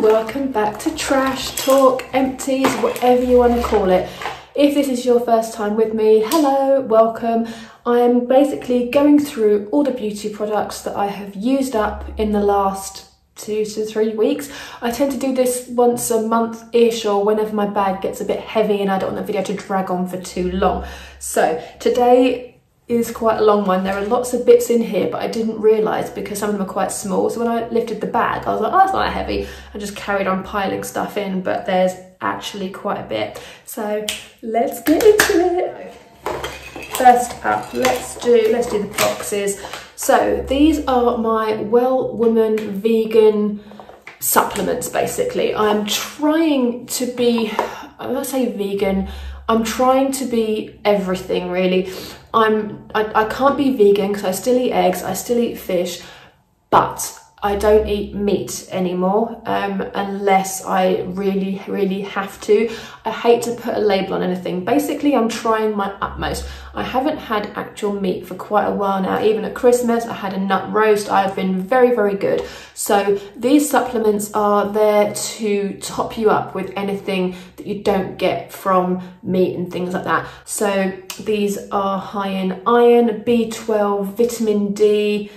and welcome back to Trash Talk, Empties, whatever you want to call it. If this is your first time with me, hello, welcome. I'm basically going through all the beauty products that I have used up in the last 2 to 3 weeks. I tend to do this once a month-ish or whenever my bag gets a bit heavy and I don't want the video to drag on for too long. So today is quite a long one. There are lots of bits in here, but I didn't realise because some of them are quite small. So when I lifted the bag, I was like, oh, it's not that heavy. I just carried on piling stuff in, but there's actually quite a bit. So let's get into it. First up, let's do the boxes. So these are my Well Woman vegan supplements, basically. I'm trying to be, I'm not say vegan, I'm trying to be everything really. I can't be vegan because I still eat eggs, I still eat fish, but I don't eat meat anymore unless I really have to. I hate to put a label on anything. Basically, I'm trying my utmost. I haven't had actual meat for quite a while now. Even at Christmas, I had a nut roast. I've been very good. So these supplements are there to top you up with anything that you don't get from meat and things like that. So these are high in iron, B12, vitamin D,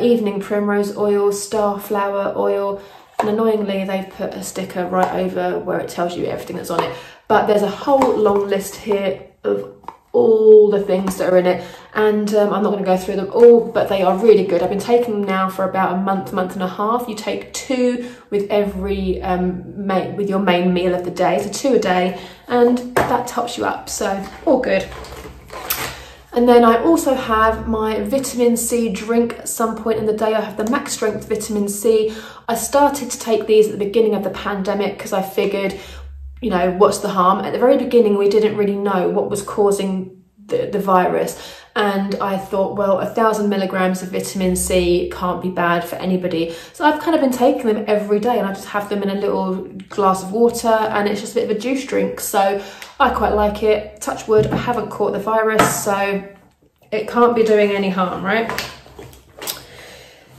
evening primrose oil, starflower oil, and annoyingly they've put a sticker right over where it tells you everything that's on it. But there's a whole long list here of all the things that are in it, and I'm not going to go through them all, but they are really good. I've been taking them now for about a month and a half. You take 2 with every with your main meal of the day, so 2 a day, and that tops you up, so all good. And then I also have my vitamin C drink at some point in the day. I have the Max Strength Vitamin C. I started to take these at the beginning of the pandemic because I figured, you know, what's the harm? At the very beginning, we didn't really know what was causing the virus. And I thought, well, 1,000 milligrams of vitamin C can't be bad for anybody. So I've kind of been taking them every day, and I just have them in a little glass of water, and it's just a bit of a juice drink. So I quite like it. Touch wood, I haven't caught the virus, so it can't be doing any harm, right?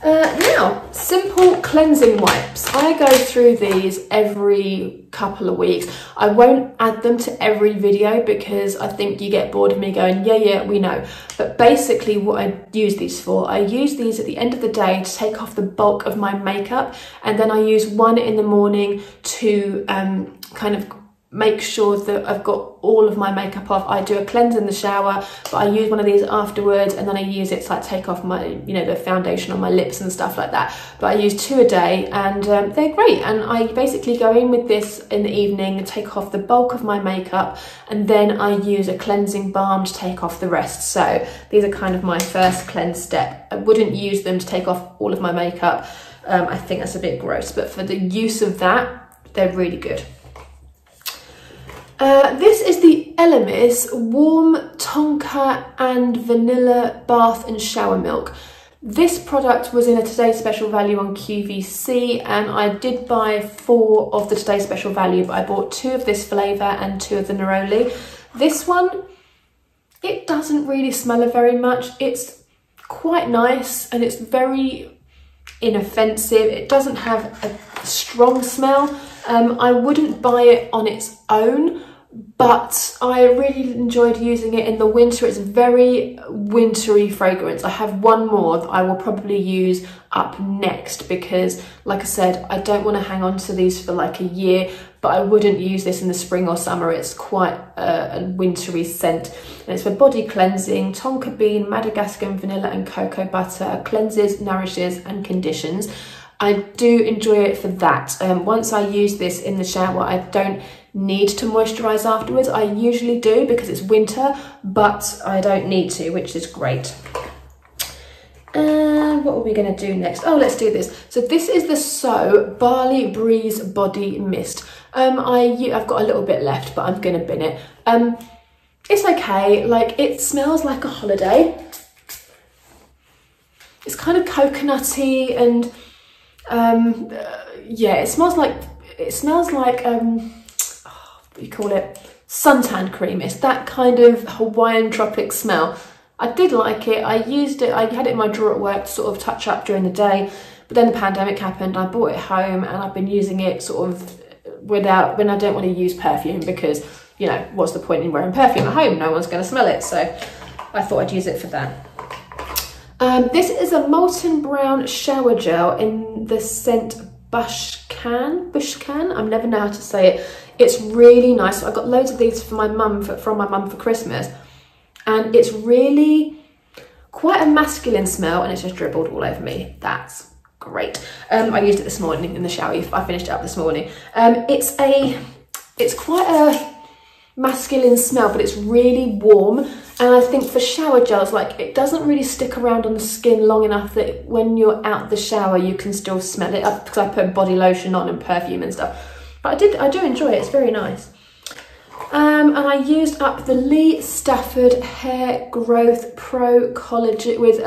Now, simple cleansing wipes. I go through these every couple of weeks. I won't add them to every video because I think you get bored of me going, yeah, we know. But basically what I use these for, I use these at the end of the day to take off the bulk of my makeup, and then I use one in the morning to kind of make sure that I've got all of my makeup off. I do a cleanse in the shower, but I use one of these afterwards, and then I use it to like take off my, you know, the foundation on my lips and stuff like that. But I use 2 a day, and they're great. And I basically go in with this in the evening and take off the bulk of my makeup, and then I use a cleansing balm to take off the rest. So these are kind of my first cleanse step. I wouldn't use them to take off all of my makeup. I think that's a bit gross, but for the use of that, they're really good. This is the Elemis Warm Tonka and Vanilla Bath and Shower Milk. This product was in a Today Special Value on QVC, and I did buy 4 of the Today Special Value, but I bought 2 of this flavour and 2 of the Neroli. This one, it doesn't really smell very much. It's quite nice and it's very inoffensive. It doesn't have a strong smell. I wouldn't buy it on its own, but I really enjoyed using it in the winter. It's a very wintry fragrance. I have one more that I will probably use up next because, like I said, I don't want to hang on to these for like a year, but I wouldn't use this in the spring or summer. It's quite a wintry scent, and it's for body cleansing. Tonka bean, Madagascar vanilla and cocoa butter, cleanses, nourishes and conditions. I do enjoy it for that. Once I use this in the shower, I don't need to moisturize afterwards. I usually do because it's winter, but I don't need to, which is great. And what are we going to do next? Oh, let's do this. So this is the So Barley Breeze Body Mist. I've got a little bit left, but I'm going to bin it. It's okay. Like, it smells like a holiday. It's kind of coconutty and yeah, it smells like what do you call it, suntan cream. It's that kind of Hawaiian tropic smell. I did like it. I used it, I had it in my drawer at work to sort of touch up during the day, But then the pandemic happened, I brought it home and I've been using it sort of without, when I don't want to use perfume, because, you know, what's the point in wearing perfume at home? No one's going to smell it. So I thought I'd use it for that. This is a Molton Brown shower gel in the scent Bushcan. I never know how to say it. It's really nice. I got loads of these for my mum, from my mum for Christmas, and it's really quite a masculine smell, and it's just dribbled all over me. That's great. I used it this morning in the shower. I finished it up this morning. It's quite a masculine smell, but it's really warm, and I think for shower gels, like, it doesn't really stick around on the skin long enough that when you're out the shower you can still smell it, because I put body lotion on and perfume and stuff. But I do enjoy it. It's very nice. And I used up the Lee Stafford Hair Growth Pro Collagen with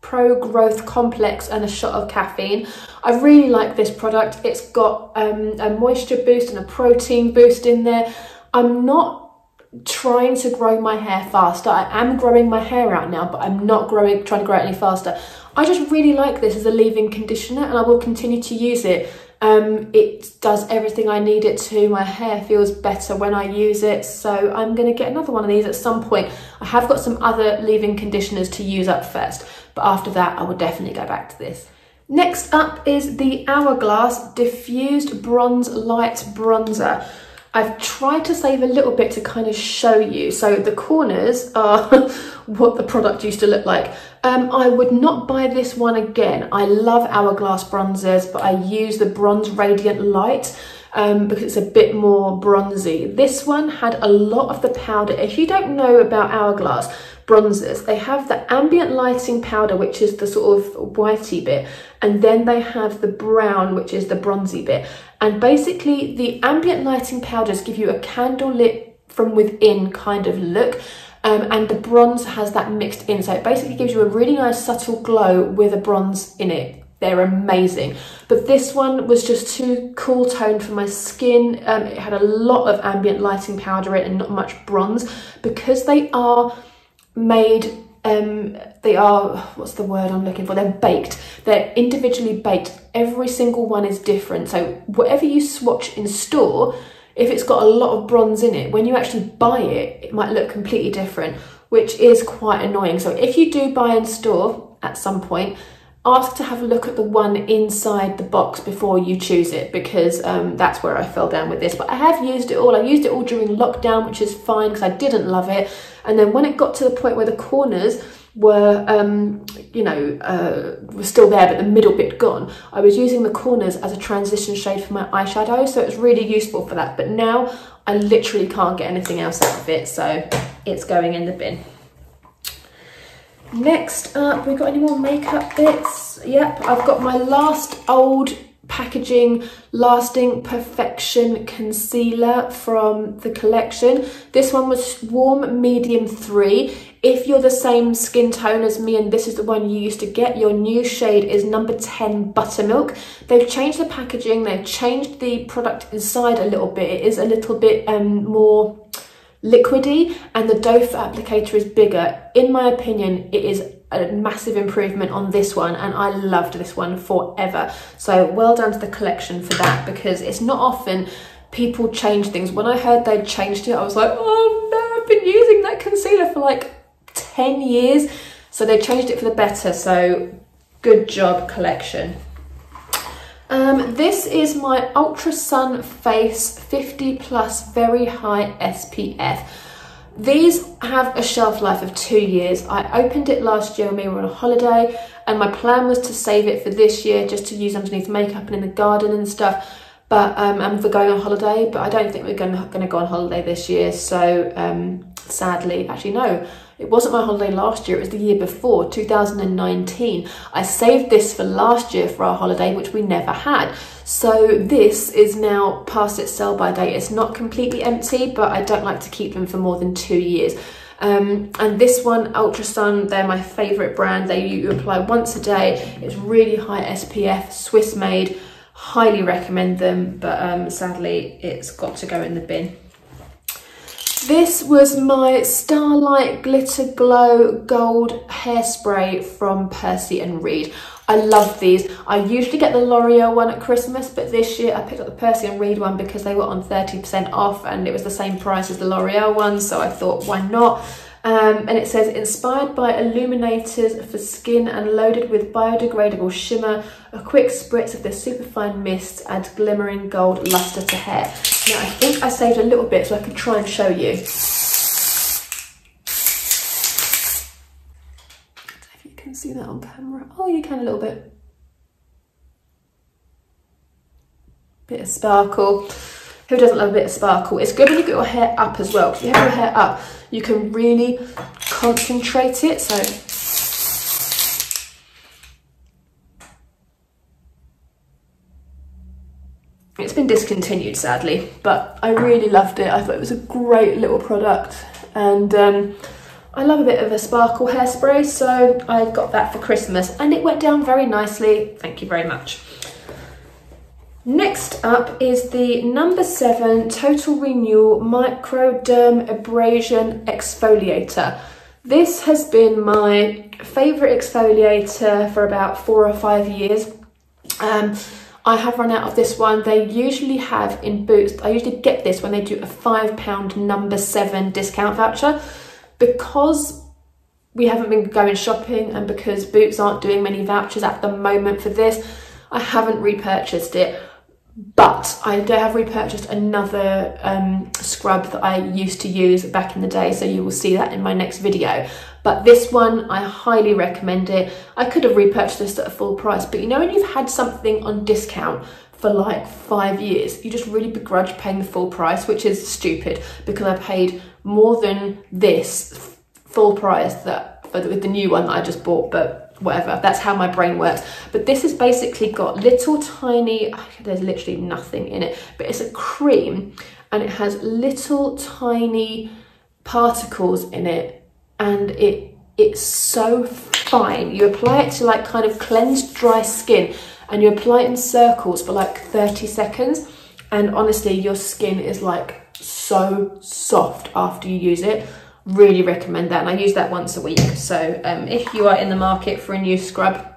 Pro Growth Complex and a shot of caffeine. I really like this product. It's got a moisture boost and a protein boost in there. I'm not trying to grow my hair faster. I am growing my hair out now, but I'm not trying to grow it any faster. I just really like this as a leave-in conditioner, and I will continue to use it. It does everything I need it to. My hair feels better when I use it, so I'm going to get another one of these at some point. I have got some other leave-in conditioners to use up first, but after that I will definitely go back to this. Next up is the Hourglass Diffused Bronze Light Bronzer. I've tried to save a little bit to kind of show you. So the corners are what the product used to look like. I would not buy this one again. I love Hourglass bronzers, but I use the Bronze Radiant Light because it's a bit more bronzy. This one had a lot of the powder. If you don't know about Hourglass bronzers, they have the ambient lighting powder, which is the sort of whitey bit, and then they have the brown, which is the bronzy bit. And basically the ambient lighting powders give you a candle lit from within kind of look, and the bronze has that mixed in, so it basically gives you a really nice subtle glow with a bronze in it. They're amazing, but this one was just too cool toned for my skin. It had a lot of ambient lighting powder in it and not much bronze, because they are made, they are, what's the word I'm looking for? They're baked. They're individually baked. Every single one is different. So whatever you swatch in store, if it's got a lot of bronze in it, when you actually buy it, it might look completely different, which is quite annoying. So if you do buy in store at some point, ask to have a look at the one inside the box before you choose it, because that's where I fell down with this. But I have used it all. I used it all during lockdown, which is fine because I didn't love it. And then when it got to the point where the corners were, were still there, but the middle bit gone, I was using the corners as a transition shade for my eyeshadow. So it was really useful for that. But now I literally can't get anything else out of it. So it's going in the bin. Next up, we got any more makeup bits? Yep, I've got my last old packaging Lasting Perfection concealer from the collection. This one was warm medium 3. If you're the same skin tone as me and this is the one you used to get, your new shade is number 10 Buttermilk. They've changed the packaging, they've changed the product inside a little bit. It is a little bit more liquidy, and the doe foot applicator is bigger. In my opinion, it is a massive improvement on this one, and I loved this one forever. So well done to the collection for that, because it's not often people change things. When I heard they'd changed it, I was like, oh no, I've been using that concealer for like 10 years. So they changed it for the better, so good job, collection. This is my Ultra Sun Face 50+ Very High SPF. These have a shelf life of 2 years. I opened it last year when we were on a holiday, and my plan was to save it for this year just to use underneath makeup and in the garden and stuff, but and for going on holiday, but I don't think we're going to go on holiday this year. So sadly, actually no, it wasn't my holiday last year, it was the year before, 2019. I saved this for last year for our holiday, which we never had. So this is now past its sell-by date. It's not completely empty, but I don't like to keep them for more than 2 years. And this one, Ultra Sun, they're my favourite brand. You apply once a day. It's really high SPF, Swiss made. Highly recommend them, but sadly, it's got to go in the bin. This was my Starlight Glitter Glow Gold Hairspray from Percy & Reed. I love these. I usually get the L'Oreal one at Christmas, but this year I picked up the Percy and Reed one because they were on 30% off and it was the same price as the L'Oreal one, so I thought, why not? And it says, inspired by illuminators for skin and loaded with biodegradable shimmer, a quick spritz of the superfine mist adds glimmering gold luster to hair. Now, I think I saved a little bit so I can try and show you. If you can see that on camera. Oh, you can a little bit. Bit of sparkle. Who doesn't love a bit of sparkle? It's good when you get your hair up as well. If you have your hair up, you can really concentrate it. So it's been discontinued, sadly, but I really loved it. I thought it was a great little product, and I love a bit of a sparkle hairspray, so I got that for Christmas and it went down very nicely. Thank you very much. Next up is the number 7 Total Renewal Microderm Abrasion Exfoliator. This has been my favourite exfoliator for about 4 or 5 years. I have run out of this one. They usually have in Boots, I usually get this when they do a £5 number 7 discount voucher. Because we haven't been going shopping and because Boots aren't doing many vouchers at the moment for this, I haven't repurchased it. But I have repurchased another scrub that I used to use back in the day, so you will see that in my next video. But this one, I highly recommend it. I could have repurchased this at a full price, but you know when you've had something on discount for like 5 years, you just really begrudge paying the full price, which is stupid because I paid more than this full price with the new one that I just bought, but whatever, that's how my brain works. But this has basically got little tiny, there's literally nothing in it, but it's a cream and it has little tiny particles in it, and it's so fine. You apply it to like kind of cleansed dry skin and you apply it in circles for like 30 seconds, and honestly your skin is like so soft after you use it. Really recommend that, and I use that once a week. So if you are in the market for a new scrub,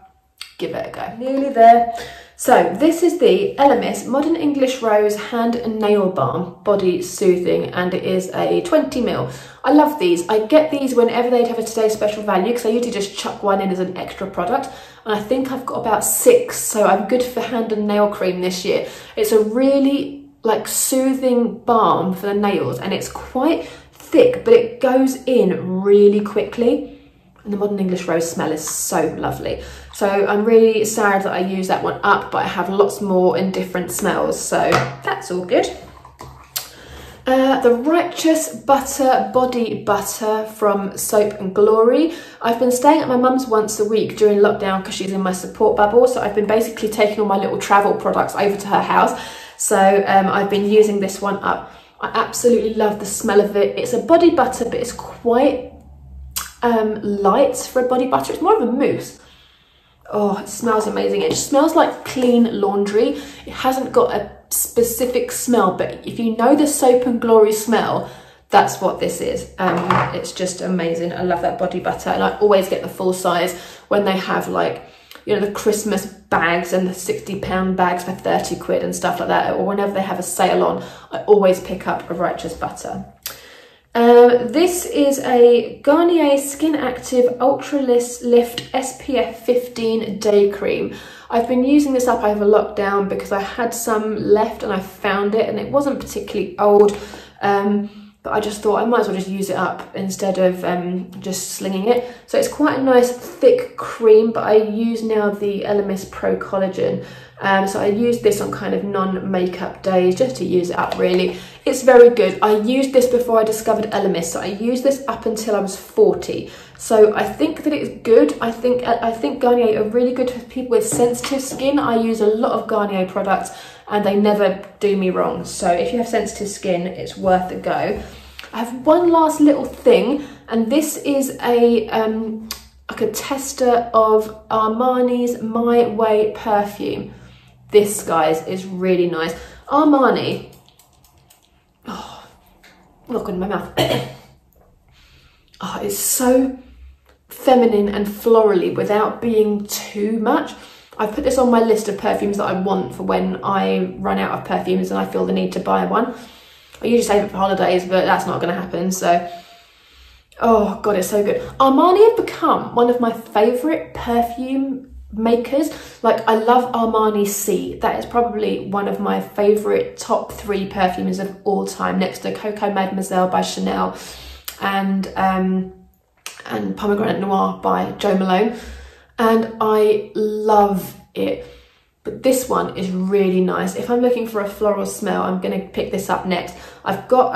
give it a go. Nearly there. So this is the Elemis Modern English Rose Hand and Nail Balm Body Soothing, and it is a 20ml. I love these. I get these whenever they'd have a Today Special value because I usually just chuck one in as an extra product, and I think I've got about 6, so I'm good for hand and nail cream this year. It's a really like soothing balm for the nails, and it's quite thick, but it goes in really quickly, and the Modern English Rose smell is so lovely. So I'm really sad that I use that one up, but I have lots more in different smells, so that's all good. The Righteous Butter Body Butter from Soap and Glory. I've been staying at my mum's once a week during lockdown because she's in my support bubble, so I've been basically taking all my little travel products over to her house. So I've been using this one up. I absolutely love the smell of it. It's a body butter, but it's quite light for a body butter. It's more of a mousse. Oh, it smells amazing. It just smells like clean laundry. It hasn't got a specific smell, but if you know the Soap and Glory smell, that's what this is. It's just amazing. I love that body butter, and I always get the full size when they have like, you know, the Christmas bags and the £60 bags for 30 quid and stuff like that, or whenever they have a sale on, I always pick up a Righteous Butter. This is a Garnier Skin Active Ultra Lift SPF 15 Day Cream. I've been using this up over lockdown because I had some left and I found it, and it wasn't particularly old, but I just thought I might as well just use it up instead of just slinging it. So it's quite a nice thick cream, but I use now the Elemis Pro Collagen. So I use this on kind of non-makeup days just to use it up really. It's very good. I used this before I discovered Elemis, so I used this up until I was 40. So I think that it's good. I think Garnier are really good for people with sensitive skin. I use a lot of Garnier products and they never do me wrong. So if you have sensitive skin, it's worth a go. I have one last little thing, and this is a like a tester of Armani's My Way perfume. This, guys, is really nice. Armani, oh, look in my mouth. Oh, it's so feminine and florally without being too much. I've put this on my list of perfumes that I want for when I run out of perfumes and I feel the need to buy one. I usually save it for holidays, but that's not going to happen. So, oh God, it's so good. Armani have become one of my favourite perfume makers. Like, I love Armani C. That is probably one of my favourite top 3 perfumes of all time, next to Coco Mademoiselle by Chanel and Pomegranate Noir by Jo Malone. And I love it. But this one is really nice. If I'm looking for a floral smell, I'm going to pick this up next. I've got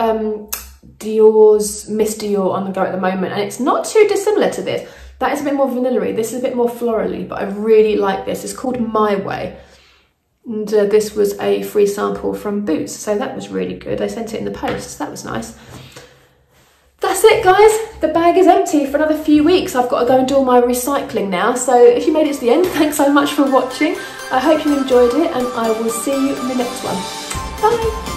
Dior's Miss Dior on the go at the moment, and it's not too dissimilar to this. That is a bit more vanilla-y. This is a bit more florally, but I really like this. It's called My Way. And this was a free sample from Boots, so that was really good. I sent it in the post, so that was nice. That's it, guys. The bag is empty for another few weeks. I've got to go and do all my recycling now. So if you made it to the end, thanks so much for watching. I hope you enjoyed it, and I will see you in the next one. Bye.